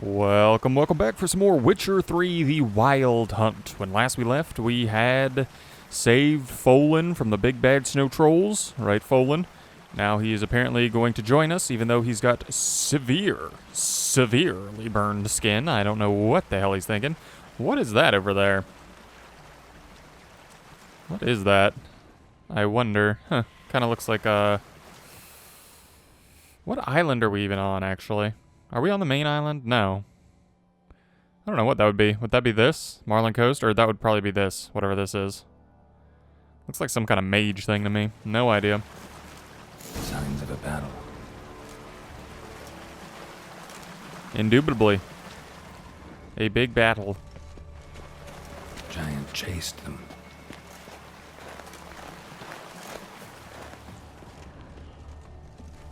Welcome back for some more Witcher 3 The Wild Hunt. When last we left, we had saved Folin from the big bad snow trolls, right, Folin? Now he is apparently going to join us, even though he's got severely burned skin. I don't know what the hell he's thinking. What is that over there? What is that? I wonder. Huh, kind of looks like a... What island are we even on, actually? Are we on the main island? No. I don't know what that would be. Would that be this? Marlin Coast? Or that would probably be this, whatever this is. Looks like some kind of mage thing to me. No idea. Signs of a battle. Indubitably. A big battle. Giant chased them.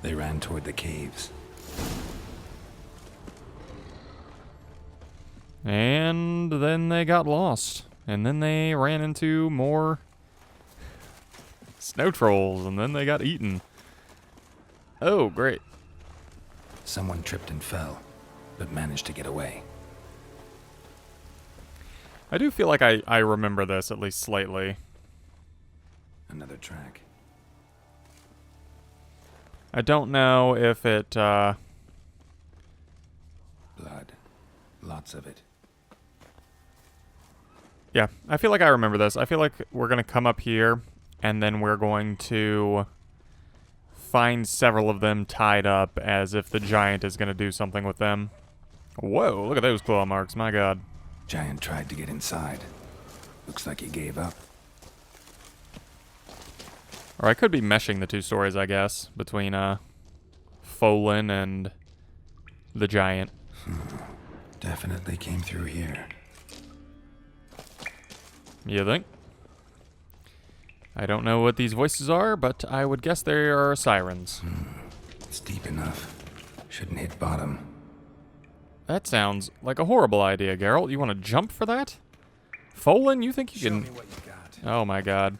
They ran toward the caves. And then they got lost. And then they ran into more snow trolls. And then they got eaten. Oh, great. Someone tripped and fell, but managed to get away. I do feel like I remember this, at least slightly. Another track. I don't know if it, Blood. Lots of it. Yeah, I feel like I remember this. I feel like we're going to come up here, and then we're going to find several of them tied up as if the giant is going to do something with them. Whoa, look at those claw marks, my god. Giant tried to get inside. Looks like he gave up. Or I could be meshing the two stories, I guess, between Folin and the giant. Definitely came through here. You think? I don't know what these voices are, but I would guess they are sirens. It's deep enough. Shouldn't hit bottom. That sounds like a horrible idea, Geralt. You want to jump for that? Folin, you think you can... Show me what you got. Oh my god.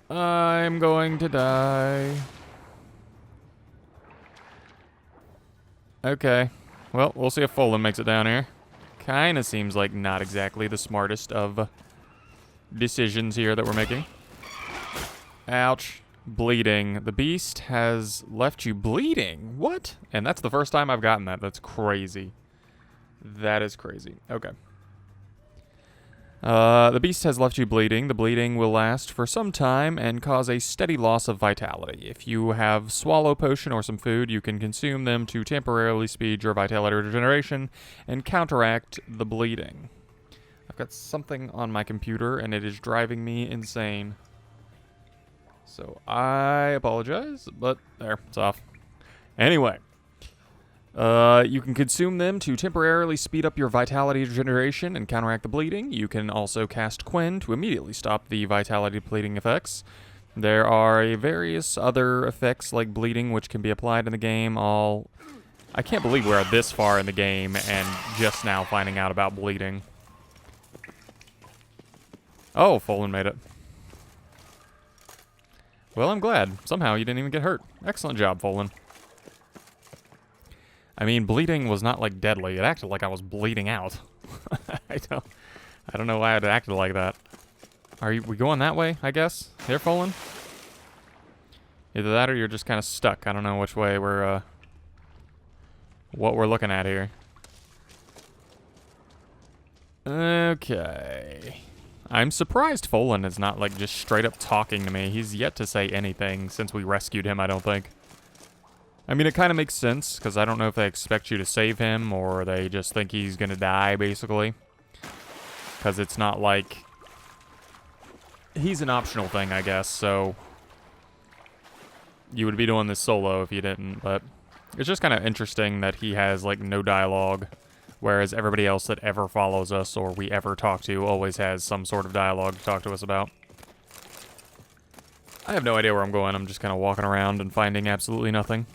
I'm going to die. Okay. Well, we'll see if Folin makes it down here. Kinda seems like not exactly the smartest of decisions here that we're making. Ouch. Bleeding. The beast has left you bleeding. What? And that's the first time I've gotten that. That's crazy. That is crazy. Okay. The beast has left you bleeding. The bleeding will last for some time and cause a steady loss of vitality. If you have swallow potion or some food, you can consume them to temporarily speed your vitality regeneration and counteract the bleeding. I've got something on my computer and it is driving me insane. So I apologize, but there, it's off. Anyway. You can consume them to temporarily speed up your vitality regeneration and counteract the bleeding. You can also cast Quen to immediately stop the vitality depleting effects. There are various other effects like bleeding which can be applied in the game. I can't believe we're this far in the game and just now finding out about bleeding. Oh, Folin made it. Well, I'm glad. Somehow you didn't even get hurt. Excellent job, Folin. I mean, bleeding was not, like, deadly. It acted like I was bleeding out. I don't know why it acted like that. We going that way, I guess? Here, Folin? Either that or you're just kind of stuck. I don't know which way we're, what we're looking at here. Okay. I'm surprised Folin is not, like, just straight up talking to me. He's yet to say anything since we rescued him, I don't think. I mean, it kind of makes sense, because I don't know if they expect you to save him, or they just think he's going to die, basically. Because it's not like... He's an optional thing, I guess, so... You would be doing this solo if you didn't, but... It's just kind of interesting that he has, like, no dialogue, whereas everybody else that ever follows us, or we ever talk to, always has some sort of dialogue to talk to us about. I have no idea where I'm going. I'm just kind of walking around and finding absolutely nothing.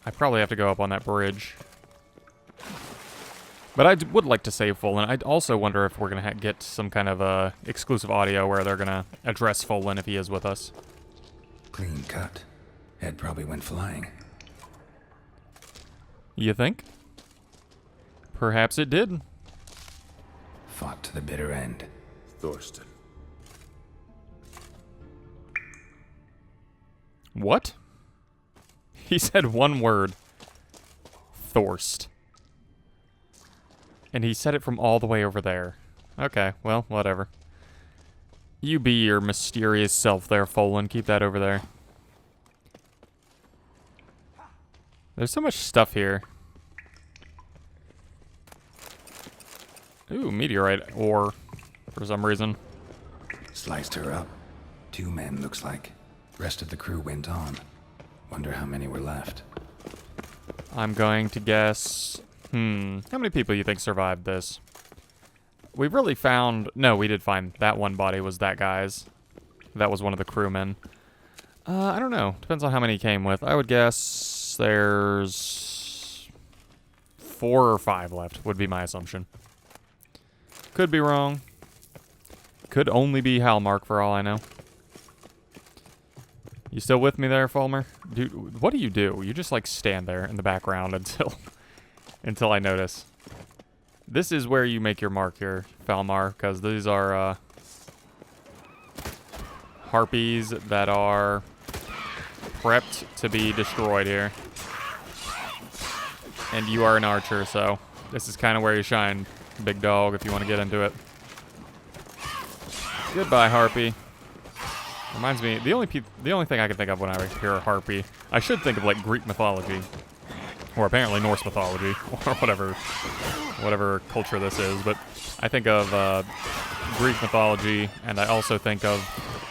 I probably have to go up on that bridge. But I would like to save Folin. I also wonder if we're going to get some kind of exclusive audio where they're going to address Folin if he is with us. Clean cut. Head probably went flying. You think? Perhaps it did. Fought to the bitter end. Thorsten. What? He said one word. Thorst. And he said it from all the way over there. Okay, well, whatever. You be your mysterious self there, Folan. Keep that over there. There's so much stuff here. Ooh, meteorite ore. For some reason. Sliced her up. 2 men, looks like. Rest of the crew went on. Wonder how many were left. I'm going to guess... How many people you think survived this? We've really found... No, we did find that one body was that guy's. That was one of the crewmen. I don't know. Depends on how many he came with. I would guess there's 4 or 5 left, would be my assumption. Could be wrong. Could only be Hjalmar for all I know. You still with me there, Fulmer? Dude, what do? You just like stand there in the background until I notice. This is where you make your mark here, Falmar, because these are harpies that are prepped to be destroyed here. And you are an archer, so this is kind of where you shine, big dog, if you want to get into it. Goodbye, harpy. Reminds me, the only thing I can think of when I hear a harpy, I should think of like Greek mythology, or apparently Norse mythology, or whatever culture this is. But I think of Greek mythology, and I also think of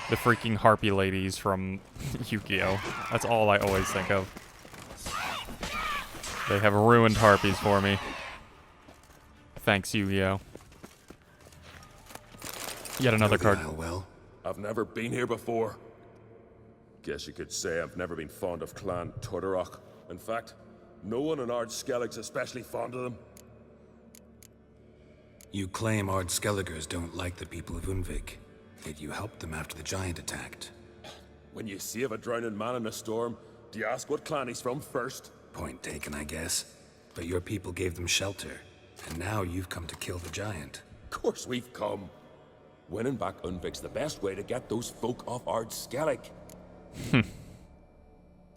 the freaking harpy ladies from Yu-Gi-Oh. That's all I always think of. They have ruined harpies for me. Thanks, Yu-Gi-Oh. Yet another card. Well. I've never been here before. Guess you could say I've never been fond of Clan Tordarroch. In fact, no one in Ard Skellig's especially fond of them. You claim Ard Skelligers don't like the people of Unvik, yet you helped them after the giant attacked. When you save a drowning man in a storm, do you ask what clan he's from first? Point taken, I guess. But your people gave them shelter, and now you've come to kill the giant. Of course we've come. Winning back Unvik's the best way to get those folk off Ard Skellig.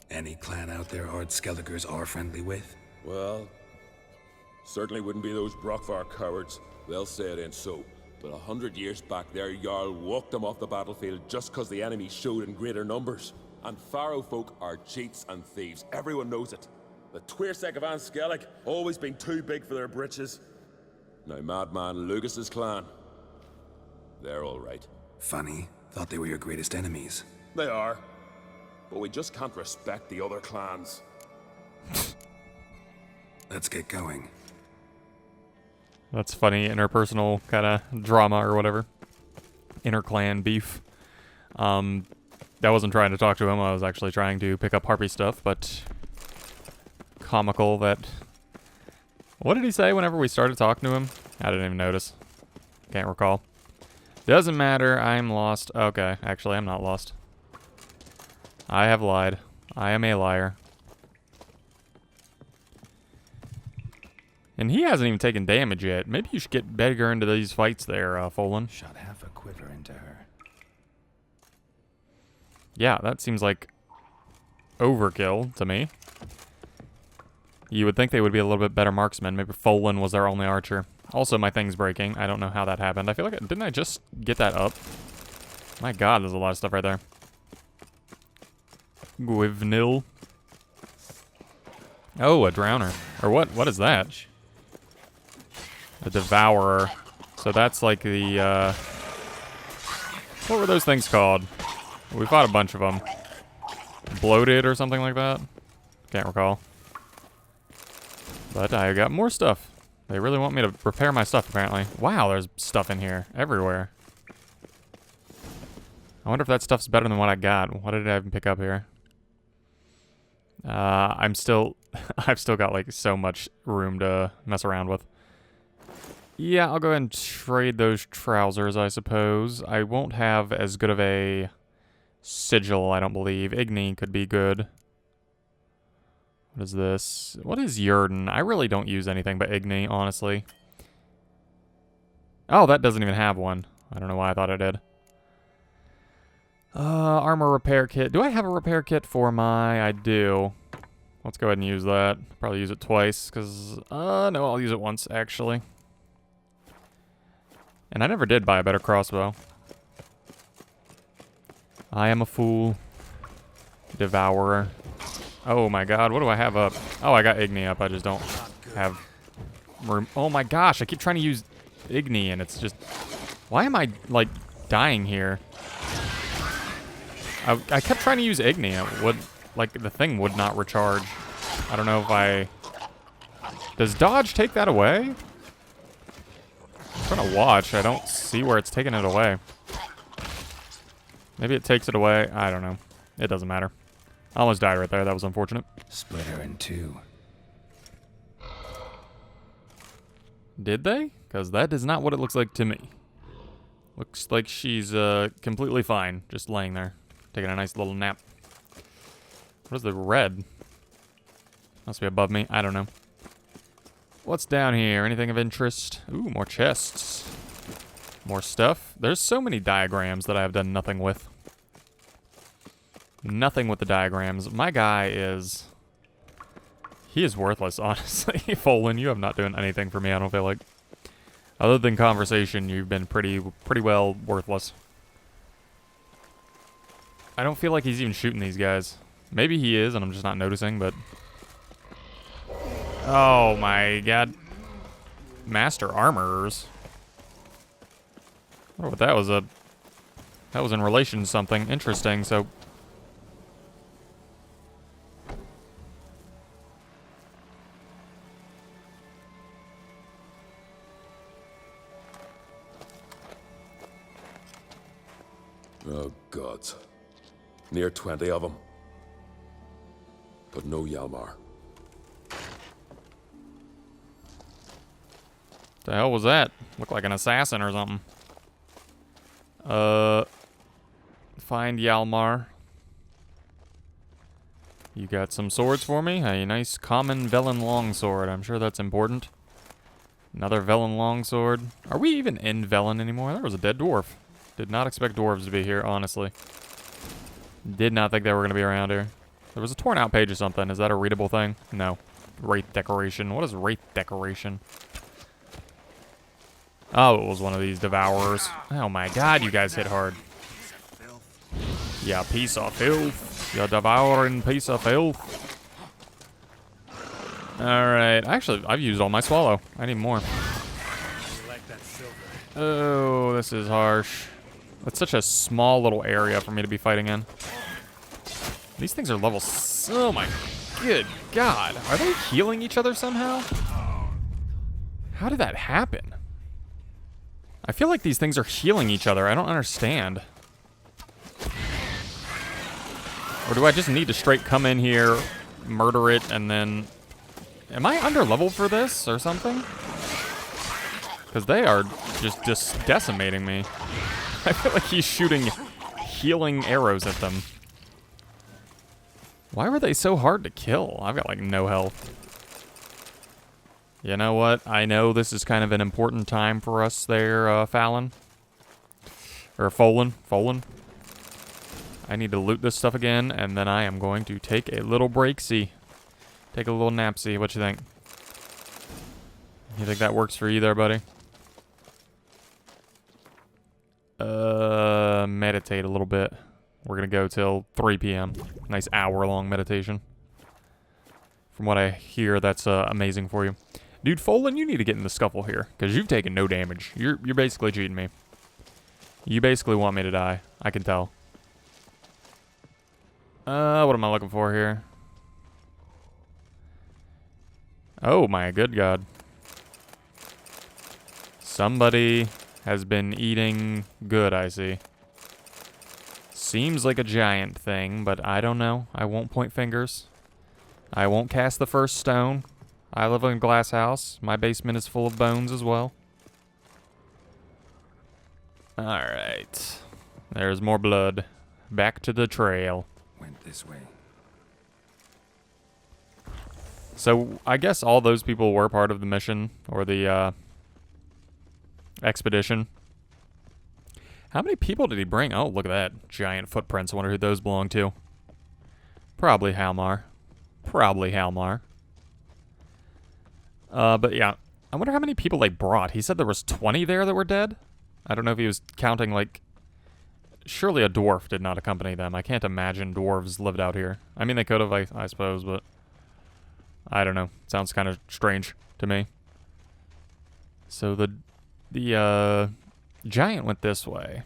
Any clan out there Ard Skelligers are friendly with? Well, certainly wouldn't be those Brockvar cowards. They'll say it ain't so. But 100 years back, their Jarl walked them off the battlefield just because the enemy showed in greater numbers. And Pharaoh folk are cheats and thieves. Everyone knows it. The Twirsec of An Skellig always been too big for their britches. Now Madman Lucas's clan, they're all right. Funny. Thought they were your greatest enemies. They are. But we just can't respect the other clans. Let's get going. That's funny, interpersonal kind of drama or whatever. Inter-clan beef. I wasn't trying to talk to him, I was actually trying to pick up harpy stuff, but... Comical that... What did he say whenever we started talking to him? I didn't even notice. Can't recall. Doesn't matter, I'm lost. Okay, actually, I'm not lost. I have lied. I am a liar. And he hasn't even taken damage yet. Maybe you should get bigger into these fights there, Folan. Shot half a quiver into her. Yeah, that seems like overkill to me. You would think they would be a little bit better marksmen. Maybe Folan was their only archer. Also, my thing's breaking. I don't know how that happened. I feel like... Didn't I just get that up? My god, there's a lot of stuff right there. Gwivnil. Oh, a drowner. Or what? What is that? A devourer. So that's like the, what were those things called? We fought a bunch of them. Bloated or something like that? Can't recall. But I got more stuff. They really want me to repair my stuff, apparently. Wow, there's stuff in here. Everywhere. I wonder if that stuff's better than what I got. What did I even pick up here? I've still got, like, so much room to mess around with. Yeah, I'll go ahead and trade those trousers, I suppose. I won't have as good of a sigil, I don't believe. Igni could be good. What is this? What is Yurden? I really don't use anything but Igni, honestly. Oh, that doesn't even have one. I don't know why I thought it did. Armor repair kit. Do I have a repair kit for my... I do. Let's go ahead and use that. Probably use it twice, because... no, I'll use it once, actually. And I never did buy a better crossbow. I am a fool. Devourer. Oh my god, what do I have up? Oh, I got Igni up. I just don't have room. Oh my gosh, I keep trying to use Igni, and it's just... Why am I, like, dying here? I kept trying to use Igni. It would... Like, the thing would not recharge. I don't know if I... Does dodge take that away? I'm trying to watch. I don't see where it's taking it away. Maybe it takes it away. I don't know. It doesn't matter. I almost died right there. That was unfortunate. Split her in two. Did they? Because that is not what it looks like to me. Looks like she's completely fine. Just laying there. Taking a nice little nap. What is the red? Must be above me. I don't know. What's down here? Anything of interest? Ooh, more chests. More stuff. There's so many diagrams that I have done nothing with. Nothing with the diagrams. My guy is... He is worthless, honestly. Folin, you have not done anything for me, I don't feel like. Other than conversation, you've been pretty well worthless. I don't feel like he's even shooting these guys. Maybe he is, and I'm just not noticing, but... Oh my god. Master Armorers. I wonder what that was That was in relation to something interesting, so... Oh, gods. Near 20 of them. But no Hjalmar. The hell was that? Looked like an assassin or something. Find Hjalmar. You got some swords for me? A nice common Velen longsword. I'm sure that's important. Another Velen longsword. Are we even in Velen anymore? There was a dead dwarf. Did not expect dwarves to be here, honestly. Did not think they were going to be around here. There was a torn out page or something. Is that a readable thing? No. Wraith decoration. What is wraith decoration? Oh, it was one of these devourers. Oh my god, you guys hit hard. Yeah, piece of filth. You devouring piece of filth. Alright. Actually, I've used all my swallow. I need more. Oh, this is harsh. It's such a small little area for me to be fighting in. These things are level... Oh my good god. Are they healing each other somehow? How did that happen? I feel like these things are healing each other. I don't understand. Or do I just need to straight come in here, murder it, and then... Am I under leveled for this or something? Because they are just decimating me. I feel like he's shooting healing arrows at them. Why were they so hard to kill? I've got like no health. You know what? I know this is kind of an important time for us there, Fallon. Or Folin. Folin. I need to loot this stuff again, and then I am going to take a little break-see. Take a little nap-see. What you think? You think that works for you there, buddy? Meditate a little bit. We're gonna go till 3 p.m. Nice hour-long meditation. From what I hear, that's amazing for you. Dude, Folin, you need to get in the scuffle here, because you've taken no damage. You're basically cheating me. You basically want me to die. I can tell. What am I looking for here? Oh my good god. Somebody has been eating good, I see. Seems like a giant thing, but I don't know. I won't point fingers. I won't cast the first stone. I live in a glass house. My basement is full of bones as well. Alright. There's more blood. Back to the trail. Went this way. So I guess all those people were part of the mission or the expedition. How many people did he bring? Oh, look at that. Giant footprints. I wonder who those belong to. Probably Hjalmar. Probably Hjalmar. But yeah, I wonder how many people they brought. He said there was 20 there that were dead. I don't know if he was counting, like... Surely a dwarf did not accompany them. I can't imagine dwarves lived out here. I mean, they could have, I suppose, but... I don't know. Sounds kind of strange to me. So the giant went this way.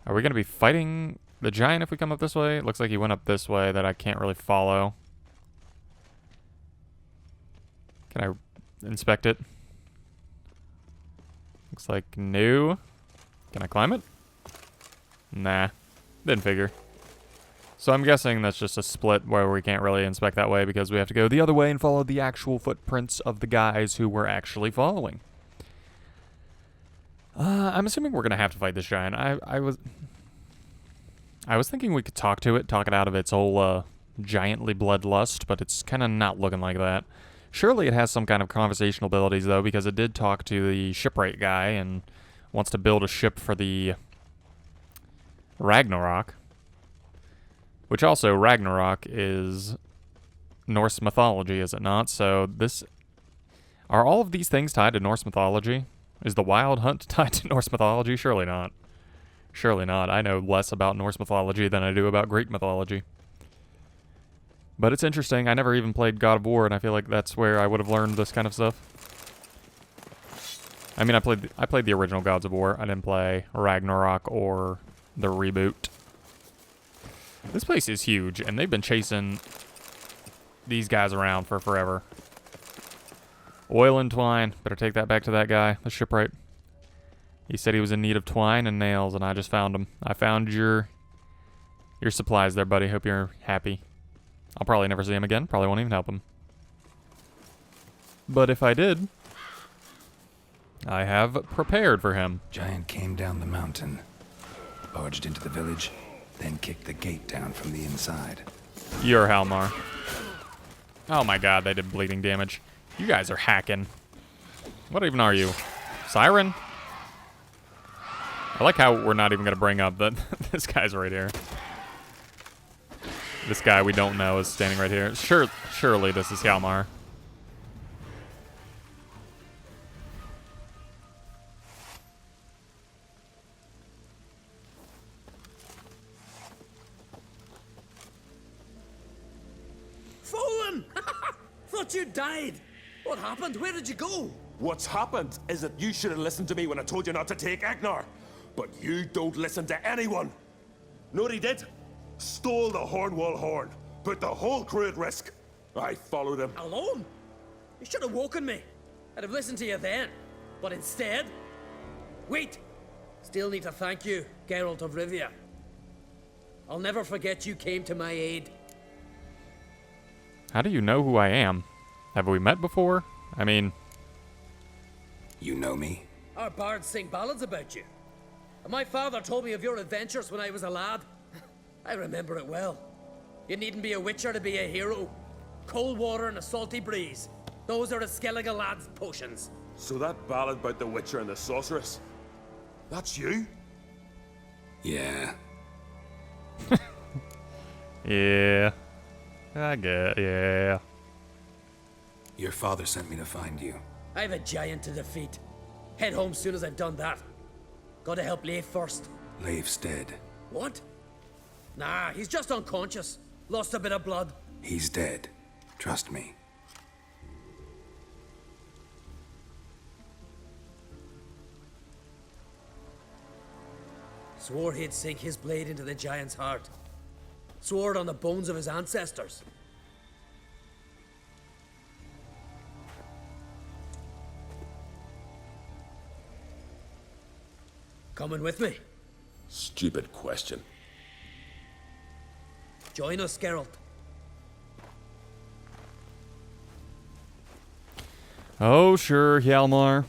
Are we going to be fighting the giant if we come up this way? It looks like he went up this way that I can't really follow. Can I inspect it? Looks like no. Can I climb it? Nah. Didn't figure. So I'm guessing that's just a split where we can't really inspect that way because we have to go the other way and follow the actual footprints of the guys who we're actually following. I'm assuming we're gonna have to fight this giant. I was thinking we could talk it out of its whole giantly bloodlust, but it's kind of not looking like that. Surely it has some kind of conversational abilities though, because it did talk to the shipwright guy and wants to build a ship for the Ragnarok. Which also, Ragnarok is Norse mythology, is it not? So this... Are all of these things tied to Norse mythology? Is the Wild Hunt tied to Norse mythology? Surely not. Surely not. I know less about Norse mythology than I do about Greek mythology. But it's interesting. I never even played God of War, and I feel like that's where I would have learned this kind of stuff. I mean, I played the original Gods of War. I didn't play Ragnarok or the reboot. This place is huge, and they've been chasing these guys around for forever. Oil and twine. Better take that back to that guy, the shipwright. He said he was in need of twine and nails, and I just found them. I found your supplies there, buddy. Hope you're happy. I'll probably never see him again. Probably won't even help him. But if I did, I have prepared for him. Giant came down the mountain, barged into the village, then kicked the gate down from the inside. You're Hjalmar. Oh my god, they did bleeding damage. You guys are hacking. What even are you? Siren? I like how we're not even going to bring up that this guy's right here. This guy we don't know is standing right here. Surely this is Hjalmar. Fallen! Thought you died. What happened? Where did you go? What's happened is that you should have listened to me when I told you not to take Agnar. But you don't listen to anyone. Know what he did? Stole the Hornwall horn. Put the whole crew at risk. I followed him. Alone? You should have woken me. I'd have listened to you then. But instead... Wait! Still need to thank you, Geralt of Rivia. I'll never forget you came to my aid. How do you know who I am? Have we met before? I mean... You know me? Our bards sing ballads about you. And my father told me of your adventures when I was a lad. I remember it well. You needn't be a witcher to be a hero. Cold water and a salty breeze. Those are a Skellige lad's potions. So that ballad about the Witcher and the Sorceress, that's you? Yeah. Yeah. I get, yeah. Your father sent me to find you. I have a giant to defeat. Head home soon as I've done that. Gotta help Leif first. Leif's dead. What? Nah, he's just unconscious. Lost a bit of blood. He's dead. Trust me. Swore he'd sink his blade into the giant's heart. Swore it on the bones of his ancestors. Coming with me? Stupid question. Join us, Geralt. Oh, sure, Hjalmar.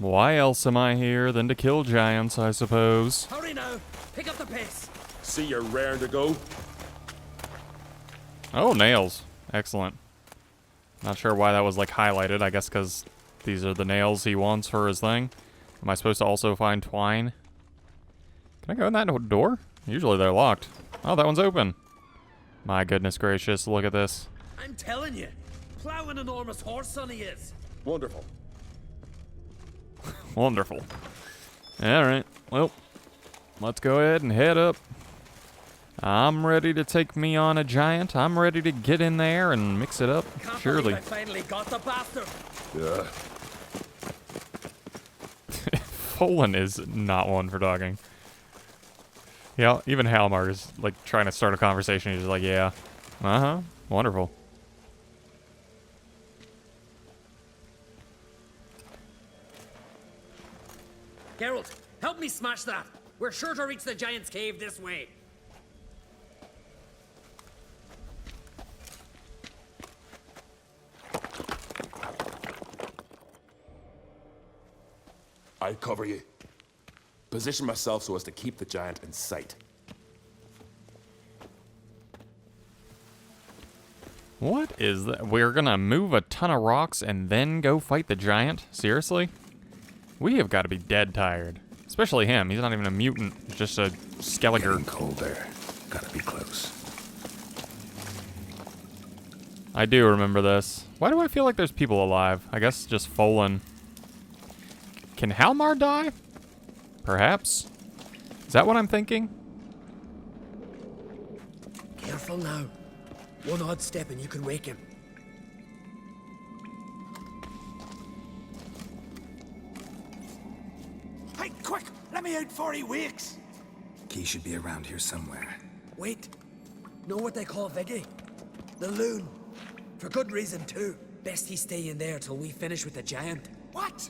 Why else am I here than to kill giants, I suppose? Hurry now! Pick up the pace! See you're raring to go. Oh, nails. Excellent. Not sure why that was like highlighted. I guess because these are the nails he wants for his thing. Am I supposed to also find twine? Can I go in that door? Usually they're locked. Oh, that one's open. My goodness gracious, look at this. I'm telling you, plow an enormous horse son he is. Wonderful. Wonderful. Alright, well, let's go ahead and head up. I'm ready to take me on a giant. I'm ready to get in there and mix it up. Can't Surely. believe I finally got the bastard. Yeah. Poland is not one for talking. Yeah, even Hjalmar is like trying to start a conversation. He's just like, yeah, wonderful. Geralt, help me smash that. We're sure to reach the giant's cave this way. I'll cover you. Position myself so as to keep the giant in sight. What is that? We're gonna move a ton of rocks and then go fight the giant? Seriously? We have got to be dead tired. Especially him. He's not even a mutant. He's just a skeleton. Getting colder. Gotta be close. I do remember this. Why do I feel like there's people alive? I guess just Folan. Can Hjalmar die? Perhaps? Is that what I'm thinking? Careful now. One odd step and you can wake him. Hey, quick! Let me out before he wakes! Key should be around here somewhere. Wait. Know what they call Viggy? The loon. For good reason, too. Best he stay in there till we finish with the giant. What?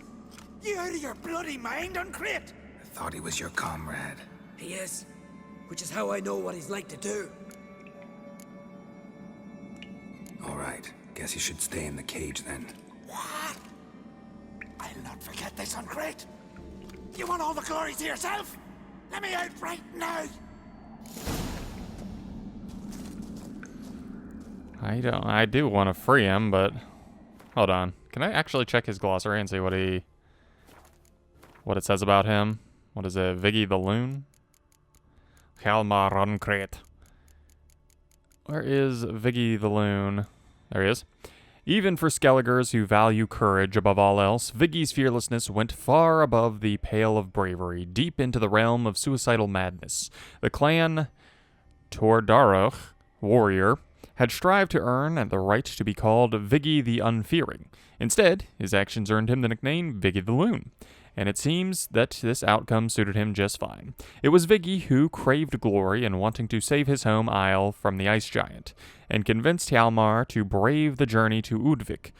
You out of your bloody mind, Uncrate? I thought he was your comrade. He is. Which is how I know what he's like to do. All right. Guess you should stay in the cage then. What? I'll not forget this, Uncrate. You want all the glory to yourself? Let me out right now! I do want to free him, but hold on. Can I actually check his glossary and see what it says about him? What is it? Viggy the Loon? Hjalmar Uncrate. Where is Viggy the Loon? There he is. Even for Skelligers who value courage above all else, Viggy's fearlessness went far above the pale of bravery, deep into the realm of suicidal madness. The clan Tordaroch, warrior, had strived to earn the right to be called Viggy the Unfearing. Instead, his actions earned him the nickname Viggy the Loon, and it seems that this outcome suited him just fine. It was Viggy who craved glory and wanting to save his home isle from the ice giant, and convinced Hjalmar to brave the journey to Udvik.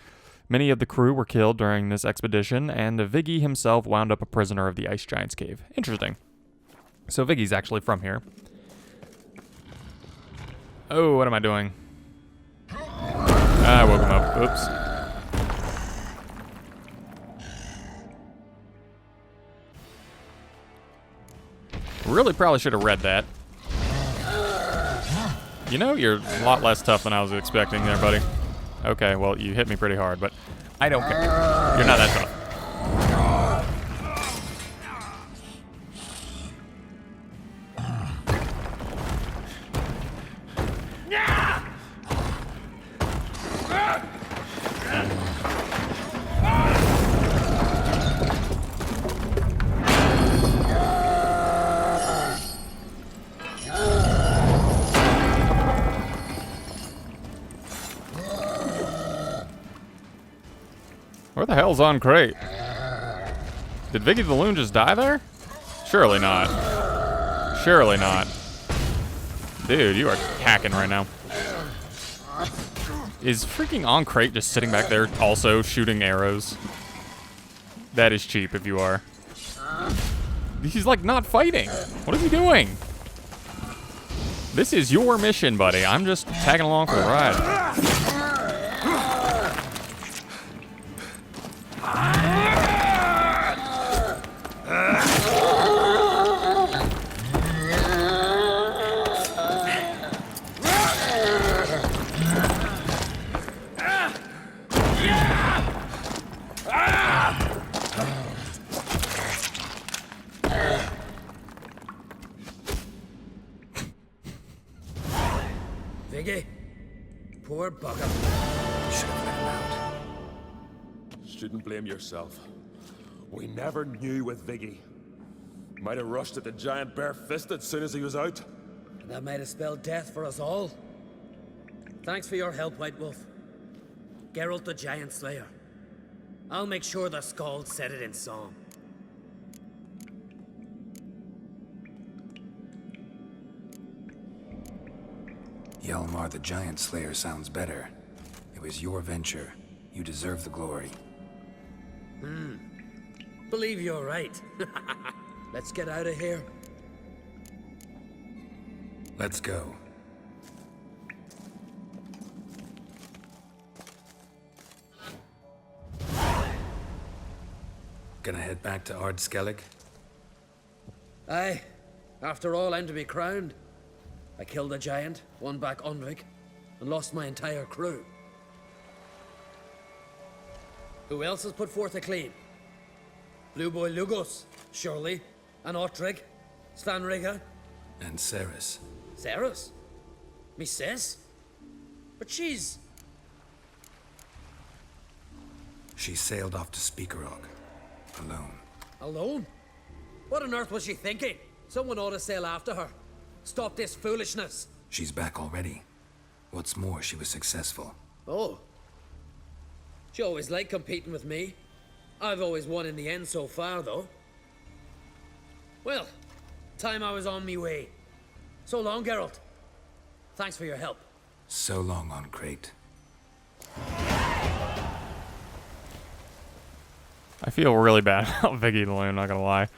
Many of the crew were killed during this expedition, and Viggy himself wound up a prisoner of the ice giant's cave. Interesting. So Viggy's actually from here. Oh, what am I doing? I woke him up. Oops. Really probably should have read that. You know, you're a lot less tough than I was expecting there, buddy. Okay, well, you hit me pretty hard, but I don't care. You're not that tough. Where the hell's on crate? Did Viggy the Loon just die there? Surely not. Surely not. Dude, you are hacking right now. Is freaking On Crate just sitting back there also shooting arrows? That is cheap if you are. He's like not fighting. What is he doing? This is your mission, buddy. I'm just tagging along for the ride. Poor bugger. Should have let him out. Shouldn't blame yourself. We never knew with Viggy. Might have rushed at the giant bare-fisted as soon as he was out. That might have spelled death for us all. Thanks for your help, White Wolf. Geralt the Giant Slayer. I'll make sure the Skald said it in song. Hjalmar the Giant Slayer sounds better. It was your venture. You deserve the glory. Believe you're right. Let's get out of here. Let's go. Gonna head back to Ardskellig? Aye. After all, I'm to be crowned. I killed a giant, won back Onvik, and lost my entire crew. Who else has put forth a claim? Blue Boy Lugos, surely, and Ottrig, Svanrigga, And Ceres. Ceres. Me sis? But she's... She sailed off to Speakerog. Alone. alone? What on earth was she thinking? Someone ought to sail after her. Stop this foolishness. She's back already. What's more, she was successful. Oh. She always liked competing with me. I've always won in the end so far, though. Well, time I was on me way. So long, Geralt. Thanks for your help. So long on Crate. I feel really bad about Viggy the Loon, not gonna lie.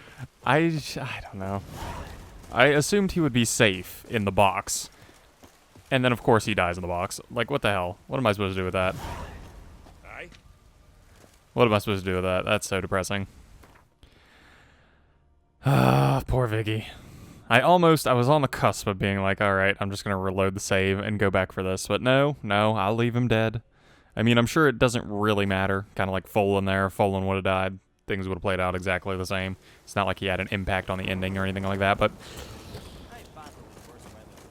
I don't know. I assumed he would be safe in the box. And then, of course, he dies in the box. Like, what the hell? What am I supposed to do with that? Aye. What am I supposed to do with that? That's so depressing. Ah, poor Viggy. I was on the cusp of being like, alright, I'm just gonna reload the save and go back for this. But no, I'll leave him dead. I mean, I'm sure it doesn't really matter. Kind of like Folan there. Folan would have died. Things would have played out exactly the same. It's not like he had an impact on the ending or anything like that, but...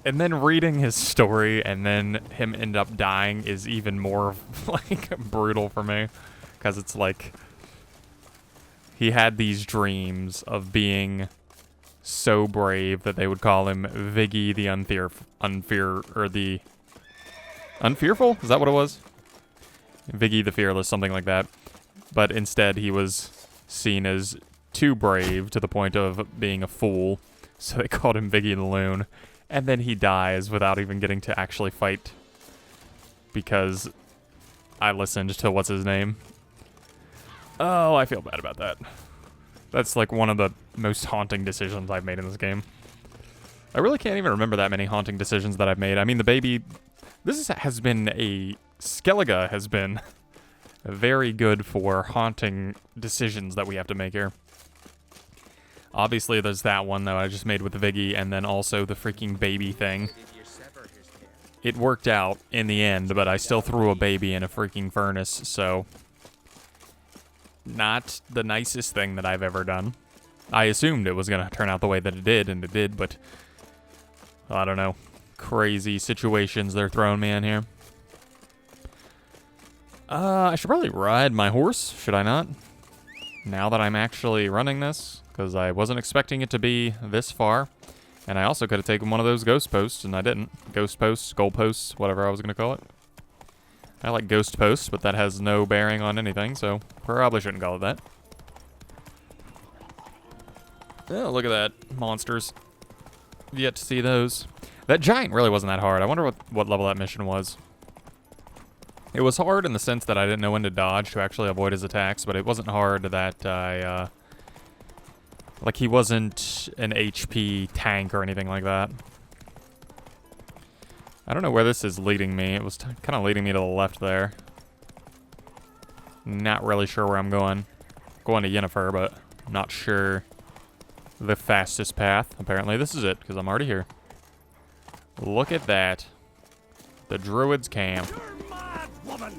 And then reading his story and then him end up dying is even more, like, brutal for me. Because it's like... He had these dreams of being so brave that they would call him Viggy the Unfearful? Is that what it was? Viggy the Fearless, something like that. But instead, he was seen as too brave to the point of being a fool. So they called him Viggy the Loon. And then he dies without even getting to actually fight. Because I listened to what's his name. Oh, I feel bad about that. That's like one of the most haunting decisions I've made in this game. I really can't even remember that many haunting decisions that I've made. I mean, the baby... Skellige has been very good for haunting decisions that we have to make here. Obviously, there's that one, though, I just made with Viggy, and then also the freaking baby thing. It worked out in the end, but I still threw a baby in a freaking furnace, so... Not the nicest thing that I've ever done. I assumed it was going to turn out the way that it did, and it did, but... I don't know. Crazy situations they're throwing me in here. I should probably ride my horse, should I not? Now that I'm actually running this, because I wasn't expecting it to be this far. And I also could have taken one of those ghost posts, and I didn't. Ghost posts, goal posts, whatever I was going to call it. I like ghost posts, but that has no bearing on anything, so probably shouldn't call it that. Oh, look at that. Monsters. Yet to see those. That giant really wasn't that hard. I wonder what level that mission was. It was hard in the sense that I didn't know when to dodge to actually avoid his attacks, but it wasn't hard that I, like, he wasn't an HP tank or anything like that. I don't know where this is leading me. It was kind of leading me to the left there. Not really sure where I'm going. Going to Yennefer, but not sure the fastest path. Apparently this is it, because I'm already here. Look at that. The Druid's camp. You're mad, woman!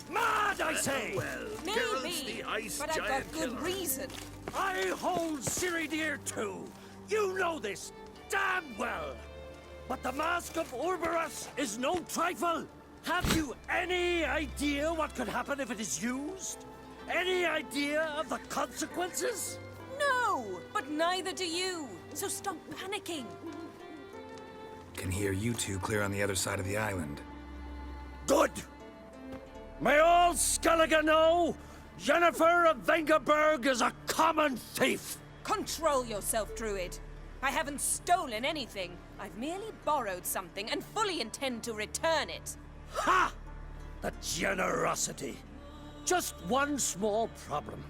Mad, I say! Maybe, but I've got good reason. I hold Ciri dear too. You know this damn well. But the Mask of Urberus is no trifle. Have you any idea what could happen if it is used? Any idea of the consequences? No, but neither do you. So stop panicking. Can hear you two clear on the other side of the island. Good. May all Skellige know Jennifer of Vengerberg is a common thief. Control yourself, Druid. I haven't stolen anything. I've merely borrowed something and fully intend to return it. Ha! The generosity. Just one small problem.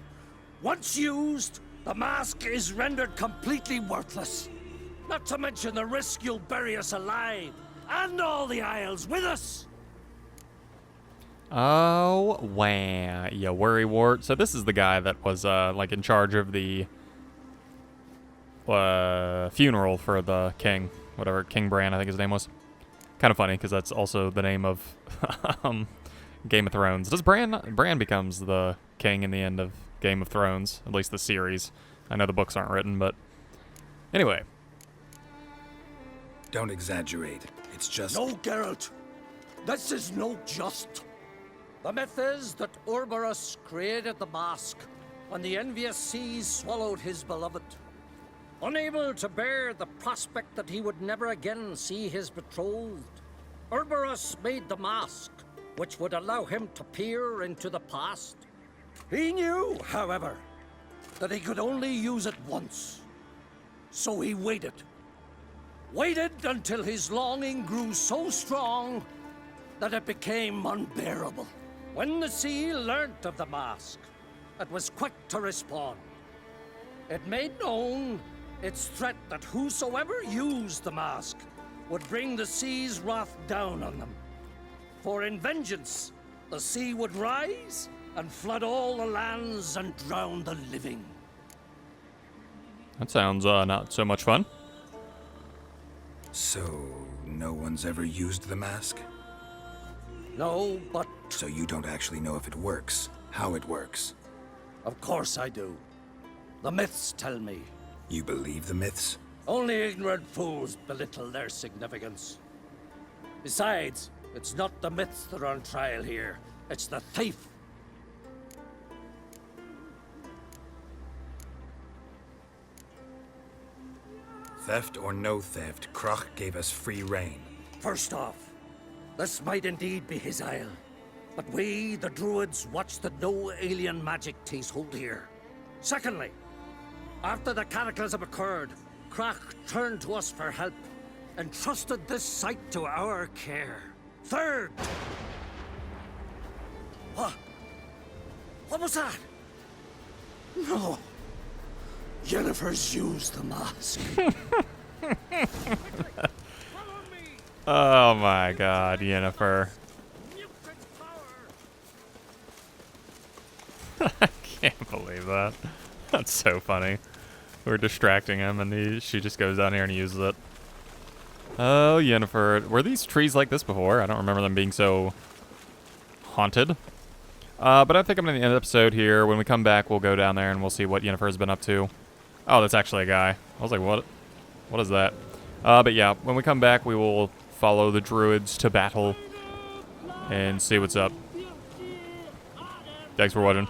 Once used, the mask is rendered completely worthless. Not to mention the risk you'll bury us alive, and all the Isles with us. Oh, wow. You worrywart. So this is the guy that was, like, in charge of the funeral for the king. Whatever, King Bran, I think his name was. Kind of funny, because that's also the name of Game of Thrones. Does Bran becomes the king in the end of Game of Thrones, at least the series. I know the books aren't written, but anyway. Don't exaggerate. It's just... No, Geralt. This is no just. The myth is that Ouroboros created the mask when the envious seas swallowed his beloved. Unable to bear the prospect that he would never again see his betrothed, Ouroboros made the mask, which would allow him to peer into the past. He knew, however, that he could only use it once. So he waited. Waited until his longing grew so strong that it became unbearable. When the sea learnt of the mask, it was quick to respond. It made known its threat that whosoever used the mask would bring the sea's wrath down on them. For in vengeance, the sea would rise and flood all the lands and drown the living. That sounds not so much fun. So, no one's ever used the mask? No, but So you don't actually know if it works, how it works. of course I do. The myths tell me. You believe the myths? Only ignorant fools belittle their significance. Besides, it's not the myths that are on trial here. It's the thief. Theft or no theft, Kroch gave us free rein. First off, this might indeed be his isle. But we, the Druids, watch that no alien magic takes hold here. Secondly, after the cataclysm occurred, Kroch turned to us for help and trusted this site to our care. Third... What? What was that? No. Jennifer's used the mask. Oh my god, Yennefer. I can't believe that. That's so funny. We're distracting him and she just goes down here and uses it. Oh, Yennefer. Were these trees like this before? I don't remember them being so haunted. But I think I'm going to end the episode here. When we come back, we'll go down there and we'll see what Yennefer's been up to. Oh, that's actually a guy. I was like, what? What is that? But yeah, when we come back, we will follow the druids to battle and see what's up. Thanks for watching.